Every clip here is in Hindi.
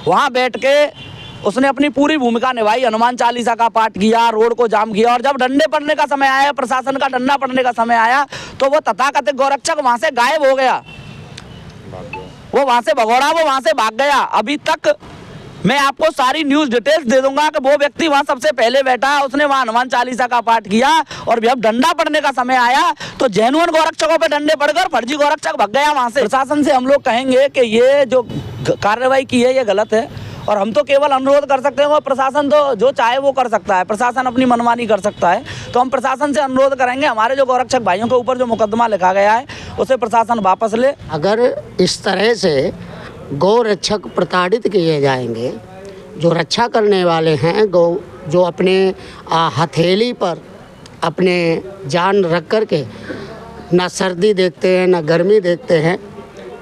वहाँ बैठ के उसने अपनी पूरी भूमिका निभाई, हनुमान चालीसा का पाठ किया, रोड को जाम किया। और जब डंडे पड़ने का समय आया, प्रशासन का डंडा पड़ने का समय आया, तो वो तथाकथित गोरक्षक वहाँ से गायब हो गया, वो वहाँ से भगोड़ा, वो वहाँ से भाग गया। अभी तक मैं आपको सारी न्यूज़ डिटेल्स दे दूंगा कि वो व्यक्ति वहाँ सबसे पहले बैठा, उसने वहाँ हनुमान चालीसा का पाठ किया, और जब डंडा पड़ने का समय आया तो जेन्युइन गोरक्षकों पे डंडे पड़कर फर्जी गोरक्षक भाग गया वहाँ से। प्रशासन से हम लोग कहेंगे कि ये जो कार्रवाई की है ये गलत है, और हम तो केवल अनुरोध कर सकते हैं, वो प्रशासन तो जो चाहे वो कर सकता है, प्रशासन अपनी मनमानी कर सकता है। तो हम प्रशासन से अनुरोध करेंगे, हमारे जो गोरक्षक भाइयों के ऊपर जो मुकदमा लिखा गया है उसे प्रशासन वापस ले। अगर इस तरह से गौ रक्षक प्रताड़ित किए जाएंगे, जो रक्षा करने वाले हैं गौ, जो अपने हथेली पर अपने जान रख कर के ना सर्दी देखते हैं ना गर्मी देखते हैं,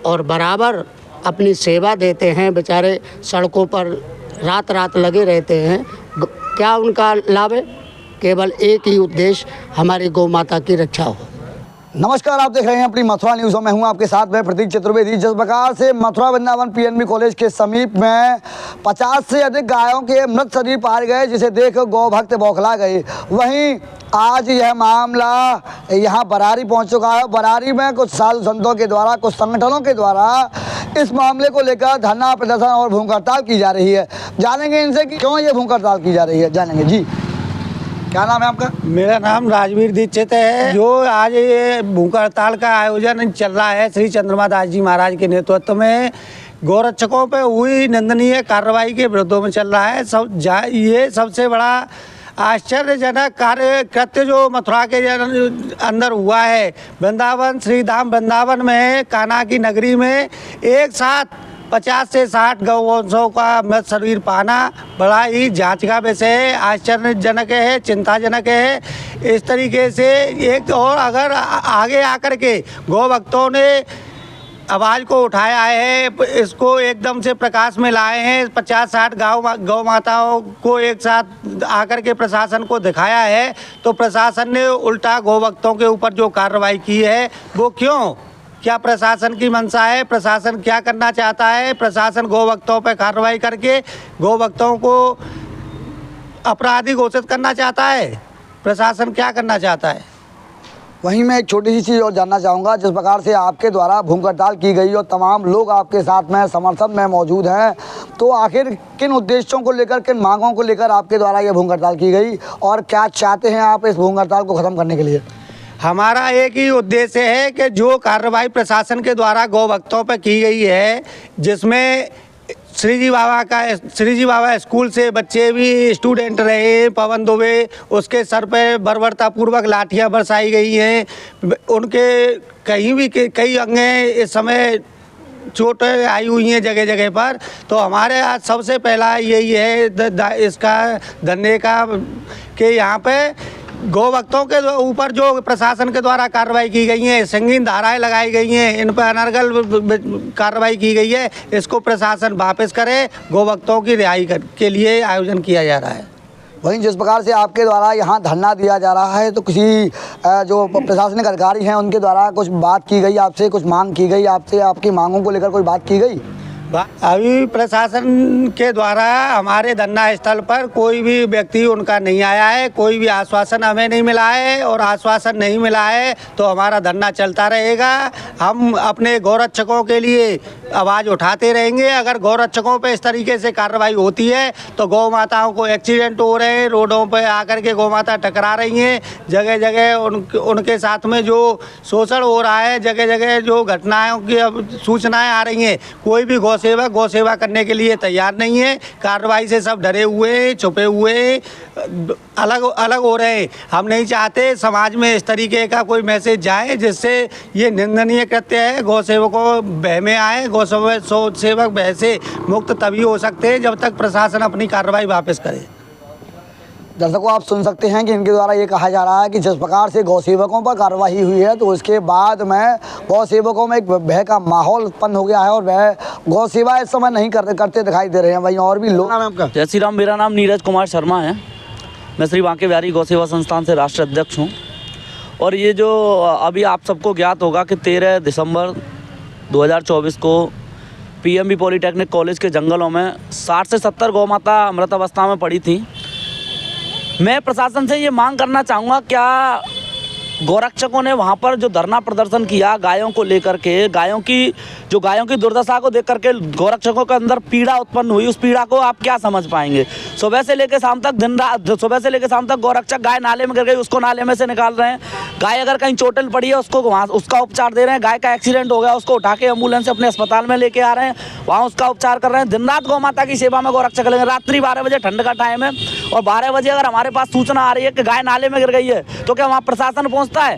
और बराबर अपनी सेवा देते हैं, बेचारे सड़कों पर रात रात लगे रहते हैं, क्या उनका लाभ है? केवल एक ही उद्देश्य, हमारी गौ माता की रक्षा हो। नमस्कार, आप देख रहे हैं अपनी मथुरा न्यूज़। मैं हूं आपके साथ में प्रतीक चतुर्वेदी। जिस प्रकार से मथुरा वृंदावन पीएनबी कॉलेज के समीप में 50 से अधिक गायों के मृत शरीर पाए गए, जिसे देख गौ भक्त बौखला गए, वहीं आज यह मामला यहां बरारी पहुंच चुका है। बरारी में कुछ साधु संतों के द्वारा, कुछ संगठनों के द्वारा इस मामले को लेकर धरना प्रदर्शन और भूख हड़ताल की जा रही है। जानेंगे इनसे कि क्यों ये भूख हड़ताल की जा रही है, जानेंगे। जी, क्या नाम है आपका? मेरा नाम राजवीर दीक्षित है। जो आज ये भूख हड़ताल का आयोजन चल रहा है श्री चंद्रमा दास जी महाराज के नेतृत्व में, गोरक्षकों पे हुई निंदनीय कार्रवाई के विरोध में चल रहा है। ये सबसे बड़ा आश्चर्यजनक कृत्य जो मथुरा के अंदर हुआ है। वृंदावन, श्री धाम वृंदावन में, कान्हा की नगरी में एक साथ 50 से 60 गौवंशों का मृत शरीर पाना बड़ा ही जांच का विषय है, आश्चर्यजनक है, चिंताजनक है। इस तरीके से एक और अगर आगे आकर के गौ भक्तों ने आवाज़ को उठाया है, इसको एकदम से प्रकाश में लाए हैं, 50-60 गौ माताओं को एक साथ आकर के प्रशासन को दिखाया है, तो प्रशासन ने उल्टा गौ भक्तों के ऊपर जो कार्रवाई की है वो क्यों? क्या प्रशासन की मंशा है? प्रशासन क्या करना चाहता है? प्रशासन गौ भक्तों पर कार्रवाई करके गौ भक्तों को अपराधी घोषित करना चाहता है? प्रशासन क्या करना चाहता है? वहीं मैं एक छोटी सी चीज़ और जानना चाहूँगा। जिस प्रकार से आपके द्वारा भूख हड़ताल की गई और तमाम लोग आपके साथ में समर्थन में मौजूद हैं, तो आखिर किन उद्देश्यों को लेकर, किन मांगों को लेकर आपके द्वारा ये भूख हड़ताल की गई, और क्या चाहते हैं आप इस भूख हड़ताल को ख़त्म करने के लिए? हमारा एक ही उद्देश्य है कि जो कार्रवाई प्रशासन के द्वारा गौ भक्तों पर की गई है, जिसमें श्री जी बाबा स्कूल से बच्चे भी स्टूडेंट रहे, पवन दुबे, उसके सर पे बर्बरतापूर्वक लाठियां बरसाई गई हैं, उनके कहीं भी कई अंगें इस समय चोटें आई हुई हैं जगह जगह पर। तो हमारे आज सबसे पहला यही है इसका धरने का कि यहाँ पे गौ भक्तों के ऊपर जो प्रशासन के द्वारा कार्रवाई की गई है, संगीन धाराएं लगाई गई हैं, इन पर अनर्गल कार्रवाई की गई है, इसको प्रशासन वापस करे। गौ भक्तों की रिहाई के लिए आयोजन किया जा रहा है। वहीं जिस प्रकार से आपके द्वारा यहाँ धरना दिया जा रहा है, तो किसी जो प्रशासनिक अधिकारी हैं उनके द्वारा कुछ बात की गई आपसे, कुछ मांग की गई आपसे, आपकी मांगों को लेकर कोई बात की गई? अभी प्रशासन के द्वारा हमारे धरना स्थल पर कोई भी व्यक्ति उनका नहीं आया है, कोई भी आश्वासन हमें नहीं मिला है, और आश्वासन नहीं मिला है तो हमारा धरना चलता रहेगा। हम अपने गौरक्षकों के लिए आवाज़ उठाते रहेंगे। अगर गौरक्षकों पे इस तरीके से कार्रवाई होती है तो गौ माताओं को एक्सीडेंट हो रहे हैं, रोडों पर आकर के गौ माता टकरा रही हैं, जगह जगह उनके साथ में जो शोषण हो रहा है, जगह जगह जो घटनाओं की सूचनाएँ आ रही हैं, कोई भी गौ सेवा करने के लिए तैयार नहीं है। कार्रवाई से सब डरे हुए, छुपे हुए, अलग हो रहे हैं। हम नहीं चाहते समाज में इस तरीके का कोई मैसेज जाए जिससे ये निंदनीय कृत्य है। गौ सेवकों भय में आए, गौ सेवक भय से मुक्त तभी हो सकते हैं जब तक प्रशासन अपनी कार्रवाई वापस करे। दर्शकों, आप सुन सकते हैं कि इनके द्वारा ये कहा जा रहा है कि जिस प्रकार से गौ सेवकों पर कार्रवाई हुई है, तो उसके बाद में गौ सेवकों में एक भय का माहौल उत्पन्न हो गया है, और वह गौ सेवा इस समय नहीं करते दिखाई दे रहे हैं। वहीं और भी लोग। नाम है आपका? जय श्री राम। मेरा नाम नीरज कुमार शर्मा है। मैं श्री बांके बिहारी गौ सेवा संस्थान से राष्ट्रीय अध्यक्ष हूँ। और ये जो अभी आप सबको ज्ञात होगा कि 13 दिसंबर 2024 को पीएमबी पॉलीटेक्निक कॉलेज के जंगलों में 60 से 70 गौ माता मृत अवस्था में पड़ी थी। मैं प्रशासन से ये मांग करना चाहूँगा, क्या गौरक्षकों ने वहाँ पर जो धरना प्रदर्शन किया गायों को लेकर के, गायों की दुर्दशा को देख करके गौरक्षकों के अंदर पीड़ा उत्पन्न हुई, उस पीड़ा को आप क्या समझ पाएंगे? सुबह से लेकर शाम तक, दिन रात सुबह से लेकर शाम तक गौरक्षक गाय नाले में गिर गई, उसको नाले में से निकाल रहे हैं। गाय अगर कहीं चोटिल पड़ी है उसको वहाँ उसका उपचार दे रहे हैं। गाय का एक्सीडेंट हो गया, उसको उठा के एम्बुलेंस से अपने अस्पताल में लेके आ रहे हैं, वहाँ उसका उपचार कर रहे हैं। दिन रात गौ माता की सेवा में गौरक्षक लगे। रात्रि 12 बजे ठंड का टाइम है और 12 बजे अगर हमारे पास सूचना आ रही है कि गाय नाले में गिर गई है तो क्या वहाँ प्रशासन पहुँचता है?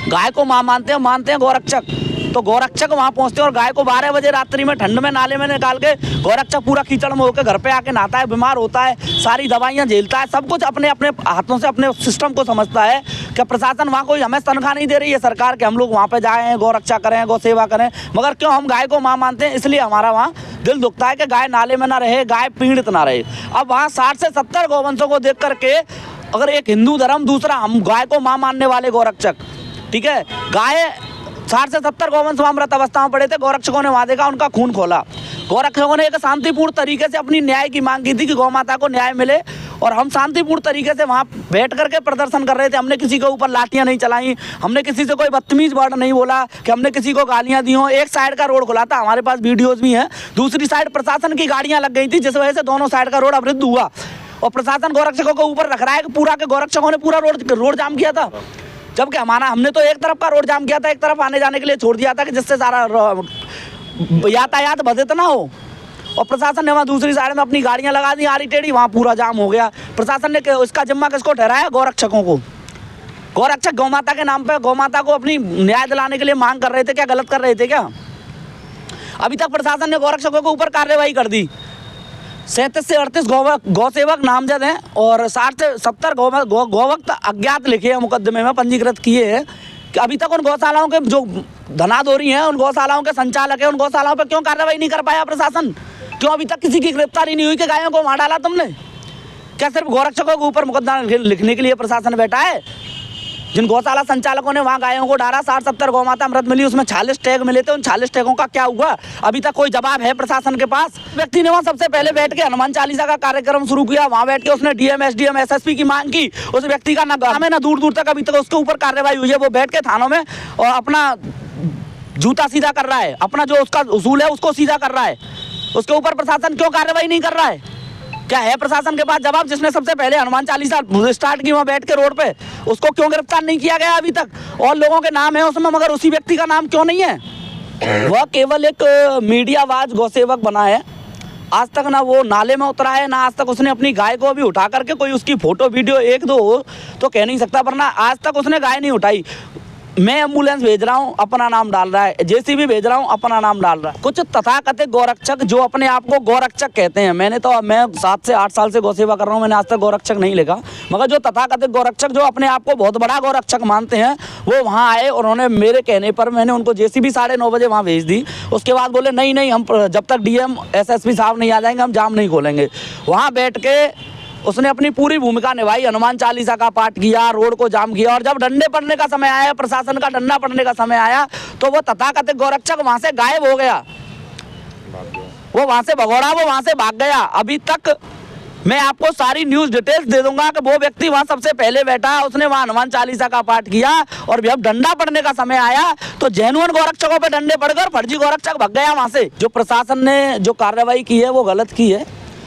गाय को मां मानते हैं गौरक्षक, तो गौरक्षक वहाँ पहुँचते हैं और गाय को 12 बजे रात्रि में ठंड में नाले में निकाल के गौरक्षक पूरा कीचड़ में होकर घर पे आके नहाता है, बीमार होता है, सारी दवाइयाँ झेलता है, सब कुछ अपने अपने हाथों से अपने सिस्टम को समझता है। क्या प्रशासन वहाँ कोई हमें तनख्वाह नहीं दे रही है सरकार के हम लोग वहाँ पे जाएँ, गौरक्षा करें, गौ सेवा करें, मगर क्यों हम गाय को माँ मानते हैं? इसलिए हमारा वहाँ दिल दुखता है कि गाय नाले में ना रहे, गाय पीड़ित ना रहे। अब वहाँ 60 से 70 गौवंशों को देख करके अगर एक हिंदू धर्म, दूसरा हम गाय को माँ मानने वाले गौरक्षक, ठीक है, गाय 60 से 70 गौवंश वहाँ मृत अवस्था में पड़े थे। गौरक्षकों ने वहाँ देखा, उनका खून खोला। गौरक्षकों ने एक शांतिपूर्ण तरीके से अपनी न्याय की मांग की थी कि गौ माता को न्याय मिले, और हम शांतिपूर्ण तरीके से वहाँ बैठ करके प्रदर्शन कर रहे थे। हमने किसी के ऊपर लाठियाँ नहीं चलाई, हमने किसी से कोई बदतमीज वर्ड नहीं बोला कि हमने किसी को गालियाँ दी हों। एक साइड का रोड खुला था, हमारे पास वीडियोज़ भी हैं, दूसरी साइड प्रशासन की गाड़ियाँ लग गई थी, जिस वजह से दोनों साइड का रोड अवरुद्ध हुआ। और प्रशासन गौरक्षकों को ऊपर रख रहा है कि पूरा के गौरक्षकों ने पूरा रोड जाम किया था, जबकि हमने तो एक तरफ का रोड जाम किया था, एक तरफ आने जाने के लिए छोड़ दिया था कि जिससे सारा यातायात बाधित ना हो। और प्रशासन ने वहाँ दूसरी साइड में अपनी गाड़ियाँ लगा दी आड़ी टेढ़ी, वहाँ पूरा जाम हो गया। प्रशासन ने इसका जिम्मा किसको ठहराया? गौरक्षकों को। गौरक्षक गौ माता के नाम पे गौ माता को अपनी न्याय दिलाने के लिए मांग कर रहे थे, क्या गलत कर रहे थे क्या? अभी तक प्रशासन ने गौरक्षकों के ऊपर कार्रवाई कर दी। 37 से 38 गौ सेवक नामजद हैं और 60 से 70 गौभक्त अज्ञात लिखे हैं, मुकदमे में पंजीकृत किए हैं। कि अभी तक उन गौशालाओं के जो धनाधोरी हैं, उन गौशालाओं के संचालक हैं, उन गौशालाओं पर क्यों कार्रवाई नहीं कर पाया प्रशासन? क्यों अभी तक किसी की गिरफ्तारी नहीं हुई कि गायों को मार डाला तुमने? क्या सिर्फ गौरक्षकों के ऊपर मुकदमा लिखने के लिए प्रशासन बैठा है? जिन गौशाला संचालकों ने वहाँ गायों को डाला, 60-70 गौ माता मृत मिली, उसमें 46 टैग मिले थे, उन 46 टैगों का क्या हुआ? अभी तक कोई जवाब है प्रशासन के पास? व्यक्ति ने वहाँ सबसे पहले बैठ के हनुमान चालीसा का कार्यक्रम शुरू किया, वहाँ बैठ के उसने डीएम, एसडीएम, एसएसपी की मांग की। उस व्यक्ति का ना दूर दूर तक अभी तक उसके ऊपर कार्रवाई हुई है। वो बैठ के थानों में और अपना जूता सीधा कर रहा है, अपना जो उसका उसूल है उसको सीधा कर रहा है। उसके ऊपर प्रशासन क्यों कार्रवाई नहीं कर रहा है? क्या है प्रशासन के पास जवाब? जिसने सबसे पहले हनुमान चालीसा स्टार्ट की वहाँ बैठ के रोड पे, उसको क्यों गिरफ्तार नहीं किया गया अभी तक? और लोगों के नाम है उसमें, मगर उसी व्यक्ति का नाम क्यों नहीं है? वह केवल एक मीडियावाज गौसेवक बना है। आज तक ना वो नाले में उतरा है, ना आज तक उसने अपनी गाय को अभी उठा करके कोई उसकी फोटो वीडियो एक दो हो तो कह नहीं सकता, वरना आज तक उसने गाय नहीं उठाई। मैं एम्बुलेंस भेज रहा हूँ, अपना नाम डाल रहा है, जेसीबी भेज रहा हूँ, अपना नाम डाल रहा है। कुछ तथाकथित गौरक्षक जो अपने आप को गौरक्षक कहते हैं, मैं 7 से 8 साल से गौसेवा कर रहा हूँ, मैंने आज तक गौरक्षक नहीं लिखा, मगर जो तथाकथित गौरक्षक जो अपने आप को बहुत बड़ा गौरक्षक मानते हैं, वो वहाँ आए। उन्होंने मेरे कहने पर मैंने उनको जेसीबी 9:30 बजे वहाँ भेज दी। उसके बाद बोले नहीं हम जब तक डीएम एसएसपी साहब नहीं आ जाएंगे हम जाम नहीं खोलेंगे। वहाँ बैठ के उसने अपनी पूरी भूमिका निभाई, हनुमान चालीसा का पाठ किया, रोड को जाम किया, और जब डंडे पड़ने का समय आया, प्रशासन का डंडा पड़ने का समय आया, तो वो तथाकथित गौरक्षक वहां से गायब हो गया। वो वहां से भगोड़ा, वो वहां से भाग गया। अभी तक मैं आपको सारी न्यूज डिटेल्स दे दूंगा कि वो व्यक्ति वहां सबसे पहले बैठा, उसने वहां हनुमान चालीसा का पाठ किया, और जब डंडा पड़ने का समय आया तो जेन्युइन गौरक्षकों पे डंडे पड़कर फर्जी गौरक्षक भाग गया वहां से। जो प्रशासन ने जो कार्रवाई की है वो गलत की है।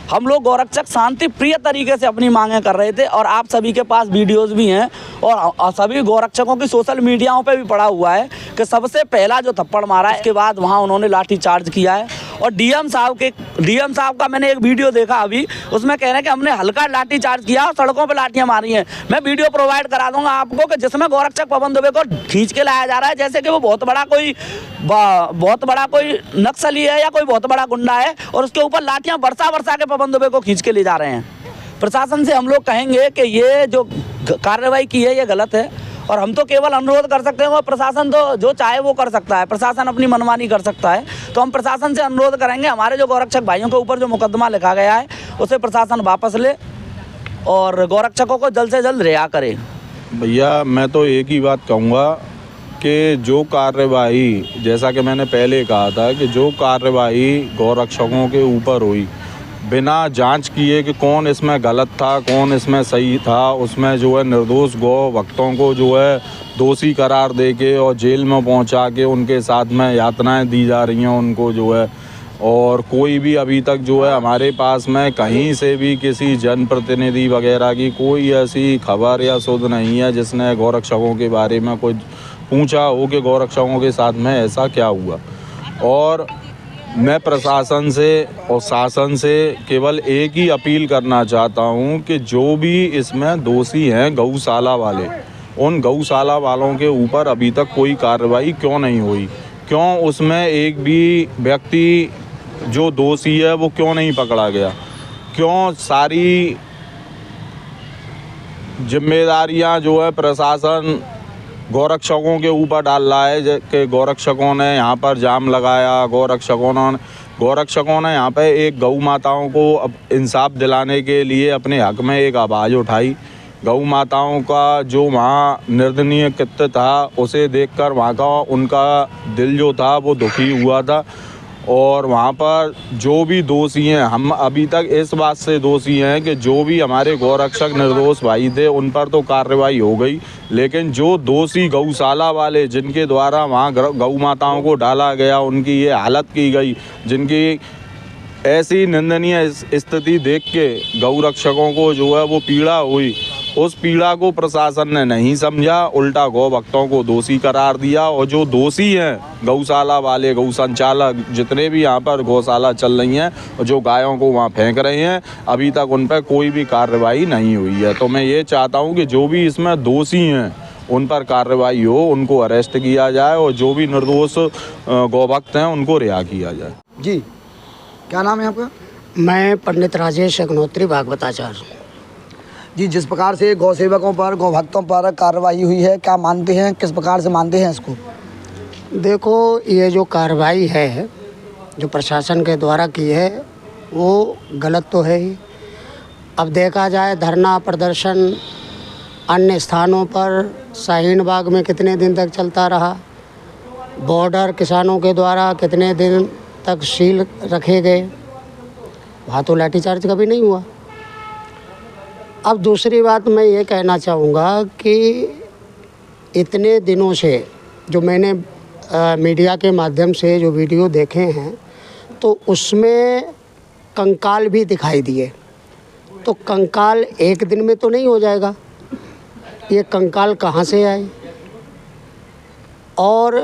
हम लोग गौरक्षक शांति प्रिय तरीके से अपनी मांगें कर रहे थे, और आप सभी के पास वीडियोस भी हैं, और सभी गौरक्षकों की सोशल मीडियाओं पे भी पड़ा हुआ है कि सबसे पहला जो थप्पड़ मारा है, इसके बाद वहाँ उन्होंने लाठी चार्ज किया है। और डीएम साहब का मैंने एक वीडियो देखा अभी, उसमें कह रहे हैं कि हमने हल्का लाठी चार्ज किया और सड़कों पर लाठियाँ मारी हैं। मैं वीडियो प्रोवाइड करा दूंगा आपको कि जिसमें गौरक्षक पवन दुबे को खींच के लाया जा रहा है जैसे कि वो बहुत बड़ा कोई नक्सली है या कोई बहुत बड़ा गुंडा है, और उसके ऊपर लाठियाँ बरसा के पवन दुबे को खींच के ले जा रहे हैं। प्रशासन से हम लोग कहेंगे कि ये जो कार्रवाई की है ये गलत है, और हम तो केवल अनुरोध कर सकते हैं, वो प्रशासन तो जो चाहे वो कर सकता है, प्रशासन अपनी मनमानी कर सकता है। तो हम प्रशासन से अनुरोध करेंगे, हमारे जो गौरक्षक भाइयों के ऊपर जो मुकदमा लिखा गया है उसे प्रशासन वापस ले और गौरक्षकों को जल्द से जल्द रिहा करे। भैया मैं तो एक ही बात कहूँगा कि जो कार्यवाही, जैसा कि मैंने पहले कहा था कि जो कार्यवाही गौरक्षकों के ऊपर हुई बिना जांच किए कि कौन इसमें गलत था कौन इसमें सही था, उसमें जो है निर्दोष गौ भक्तों को जो है दोषी करार दे के और जेल में पहुंचा के उनके साथ में यातनाएं दी जा रही हैं उनको जो है। और कोई भी अभी तक जो है हमारे पास में कहीं से भी किसी जनप्रतिनिधि वगैरह की कोई ऐसी खबर या सुध नहीं है जिसने गौरक्षकों के बारे में कुछ पूछा हो कि गौरक्षकों के साथ में ऐसा क्या हुआ। और मैं प्रशासन से और शासन से केवल एक ही अपील करना चाहता हूं कि जो भी इसमें दोषी हैं गौशाला वाले, उन गौशाला वालों के ऊपर अभी तक कोई कार्रवाई क्यों नहीं हुई, क्यों उसमें एक भी व्यक्ति जो दोषी है वो क्यों नहीं पकड़ा गया, क्यों सारी जिम्मेदारियां जो है प्रशासन गौरक्षकों के ऊपर डाल रहा है कि गौरक्षकों ने यहाँ पर जाम लगाया, गौरक्षकों ने यहाँ पे एक गौ माताओं को इंसाफ दिलाने के लिए अपने हक में एक आवाज़ उठाई। गौ माताओं का जो वहाँ निर्दयनीय कृत्य था उसे देखकर वहाँ का उनका दिल जो था वो दुखी हुआ था। और वहाँ पर जो भी दोषी हैं, हम अभी तक इस बात से दोषी हैं कि जो भी हमारे गौरक्षक निर्दोष भाई थे उन पर तो कार्रवाई हो गई, लेकिन जो दोषी गौशाला वाले जिनके द्वारा वहाँ गौ माताओं को डाला गया, उनकी ये हालत की गई, जिनकी ऐसी निंदनीय स्थिति देख के गौरक्षकों को जो है वो पीड़ा हुई, उस पीड़ा को प्रशासन ने नहीं समझा, उल्टा गौ भक्तों को दोषी करार दिया। और जो दोषी हैं गौशाला वाले, गौ संचालक, जितने भी यहाँ पर गौशाला चल रही हैं और जो गायों को वहाँ फेंक रहे हैं, अभी तक उन पर कोई भी कार्रवाई नहीं हुई है। तो मैं ये चाहता हूँ कि जो भी इसमें दोषी हैं उन पर कार्रवाई हो, उनको अरेस्ट किया जाए और जो भी निर्दोष गौभक्त हैं उनको रिहा किया जाए। जी, क्या नाम है आपका? मैं पंडित राजेश अग्नोत्री भागवताचार्य। जी, जिस प्रकार से गौ सेवकों पर, गौ भक्तों पर कार्रवाई हुई है, क्या मानते हैं, किस प्रकार से मानते हैं इसको? देखो, ये जो कार्रवाई है जो प्रशासन के द्वारा की है वो गलत तो है ही। अब देखा जाए धरना प्रदर्शन अन्य स्थानों पर, शाहीन बाग में कितने दिन तक चलता रहा, बॉर्डर किसानों के द्वारा कितने दिन तक सील रखे गए, वहाँ तो लाठीचार्ज कभी नहीं हुआ। अब दूसरी बात मैं ये कहना चाहूँगा कि इतने दिनों से जो मैंने मीडिया के माध्यम से जो वीडियो देखे हैं तो उसमें कंकाल भी दिखाई दिए। तो कंकाल एक दिन में तो नहीं हो जाएगा, ये कंकाल कहाँ से आए? और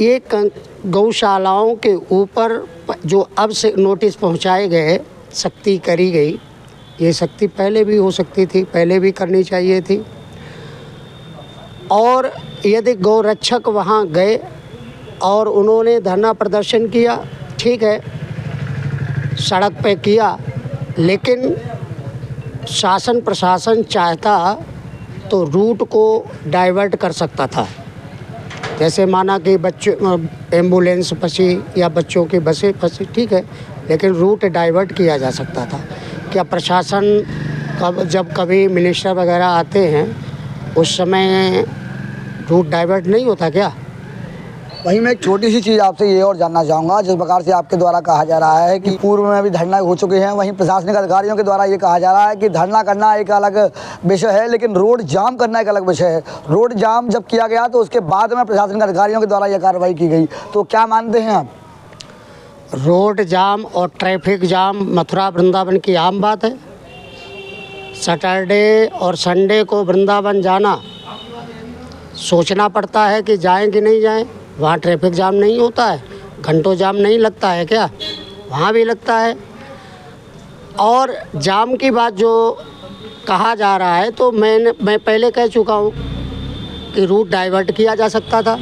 ये गौशालाओं के ऊपर जो अब से नोटिस पहुँचाए गए, सख्ती करी गई, ये सख्ती पहले भी हो सकती थी, पहले भी करनी चाहिए थी। और यदि गौरक्षक वहाँ गए और उन्होंने धरना प्रदर्शन किया, ठीक है, सड़क पे किया, लेकिन शासन प्रशासन चाहता तो रूट को डाइवर्ट कर सकता था। जैसे माना कि बच्चों एम्बुलेंस फंसी या बच्चों की बसें फंसी, ठीक है, लेकिन रूट डाइवर्ट किया जा सकता था। क्या प्रशासन जब कभी मिनिस्टर वगैरह आते हैं उस समय रूट डाइवर्ट नहीं होता क्या? वहीं मैं एक छोटी सी चीज़ आपसे ये और जानना चाहूँगा, जिस प्रकार से आपके द्वारा कहा जा रहा है कि पूर्व में भी धरना हो चुके हैं, वहीं प्रशासनिक अधिकारियों के द्वारा ये कहा जा रहा है कि धरना करना एक अलग विषय है लेकिन रोड जाम करना एक अलग विषय है। रोड जाम जब किया गया तो उसके बाद में प्रशासनिक अधिकारियों के द्वारा यह कार्रवाई की गई, तो क्या मानते हैं आप? रोड जाम और ट्रैफिक जाम मथुरा वृंदावन की आम बात है। सैटरडे और संडे को वृंदावन जाना, सोचना पड़ता है कि जाएं कि नहीं जाएं। वहाँ ट्रैफिक जाम नहीं होता है, घंटों जाम नहीं लगता है क्या? वहाँ भी लगता है। और जाम की बात जो कहा जा रहा है, तो मैं पहले कह चुका हूँ कि रूट डाइवर्ट किया जा सकता था,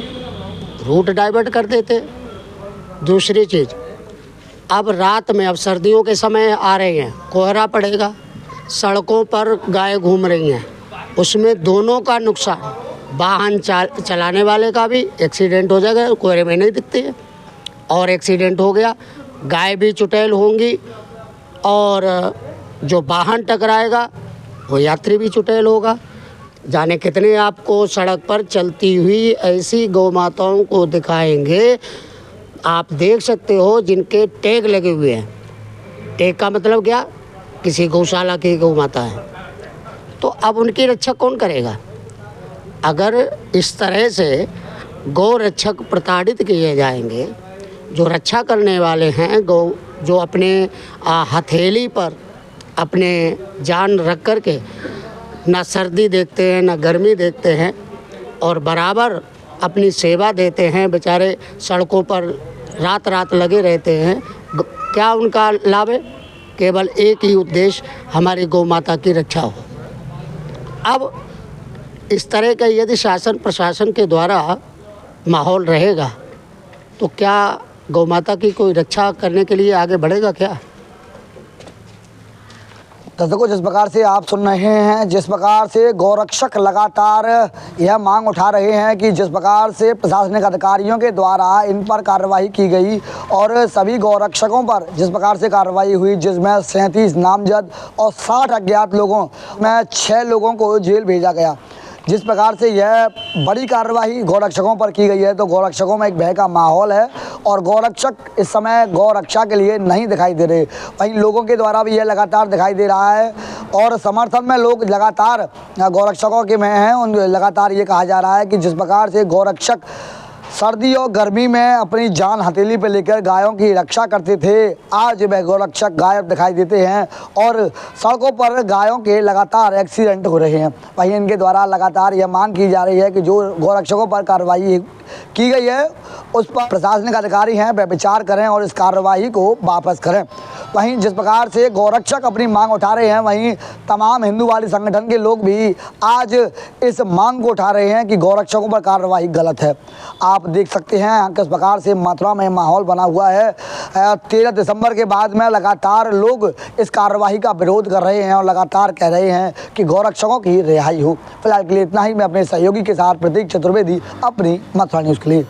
रूट डाइवर्ट कर देते। दूसरी चीज़, अब रात में, अब सर्दियों के समय आ रहे हैं, कोहरा पड़ेगा, सड़कों पर गाय घूम रही हैं, उसमें दोनों का नुकसान, वाहन चलाने वाले का भी एक्सीडेंट हो जाएगा, कोहरे में नहीं दिखते हैं, और एक्सीडेंट हो गया, गाय भी चुड़ैल होंगी, और जो वाहन टकराएगा वो यात्री भी चुड़ैल होगा। जाने कितने आपको सड़क पर चलती हुई ऐसी गौ माताओं को दिखाएंगे, आप देख सकते हो, जिनके टैग लगे हुए हैं। टैग का मतलब क्या? किसी गौशाला की गौ माता है, तो अब उनकी रक्षा कौन करेगा? अगर इस तरह से गौ रक्षक प्रताड़ित किए जाएंगे, जो रक्षा करने वाले हैं गौ, जो अपने हथेली पर अपने जान रख कर के ना सर्दी देखते हैं ना गर्मी देखते हैं और बराबर अपनी सेवा देते हैं, बेचारे सड़कों पर रात रात लगे रहते हैं, क्या उनका लाभ है? केवल एक ही उद्देश्य, हमारी गौ माता की रक्षा हो। अब इस तरह का यदि शासन प्रशासन के द्वारा माहौल रहेगा तो क्या गौ माता की कोई रक्षा करने के लिए आगे बढ़ेगा क्या? दर्शकों, जिस प्रकार से आप सुन रहे हैं, जिस प्रकार से गौरक्षक लगातार यह मांग उठा रहे हैं कि जिस प्रकार से प्रशासनिक अधिकारियों के द्वारा इन पर कार्रवाई की गई और सभी गौरक्षकों पर जिस प्रकार से कार्रवाई हुई, जिसमें 37 नामजद और 60 अज्ञात लोगों में 6 लोगों को जेल भेजा गया, जिस प्रकार से यह बड़ी कार्रवाई गौरक्षकों पर की गई है, तो गौरक्षकों में एक भय का माहौल है और गौरक्षक इस समय गौरक्षा के लिए नहीं दिखाई दे रहे। वहीं लोगों के द्वारा भी यह लगातार दिखाई दे रहा है और समर्थन में लोग लगातार गौरक्षकों के में हैं। उन लगातार ये कहा जा रहा है कि जिस प्रकार से गौरक्षक सर्दी और गर्मी में अपनी जान हथेली पर लेकर गायों की रक्षा करते थे, आज वह गौरक्षक गायब दिखाई देते हैं और सड़कों पर गायों के लगातार एक्सीडेंट हो रहे हैं। वहीं इनके द्वारा लगातार यह मांग की जा रही है कि जो गौरक्षकों पर कार्रवाई की गई है उस पर प्रशासनिक अधिकारी हैं वह विचार करें और इस कार्रवाई को वापस करें। वहीं जिस प्रकार से गौरक्षक अपनी मांग उठा रहे हैं, वहीं तमाम हिंदूवादी संगठन के लोग भी आज इस मांग को उठा रहे हैं कि गौरक्षकों पर कार्रवाई गलत है। आप देख सकते हैं किस प्रकार से मथुरा में माहौल बना हुआ है। 13 दिसंबर के बाद में लगातार लोग इस कार्रवाई का विरोध कर रहे हैं और लगातार कह रहे हैं कि गौरक्षकों की रिहाई हो। फिलहाल के लिए इतना ही। मैं अपने सहयोगी के साथ प्रतीक चतुर्वेदी, अपनी मथुरा न्यूज़ के लिए।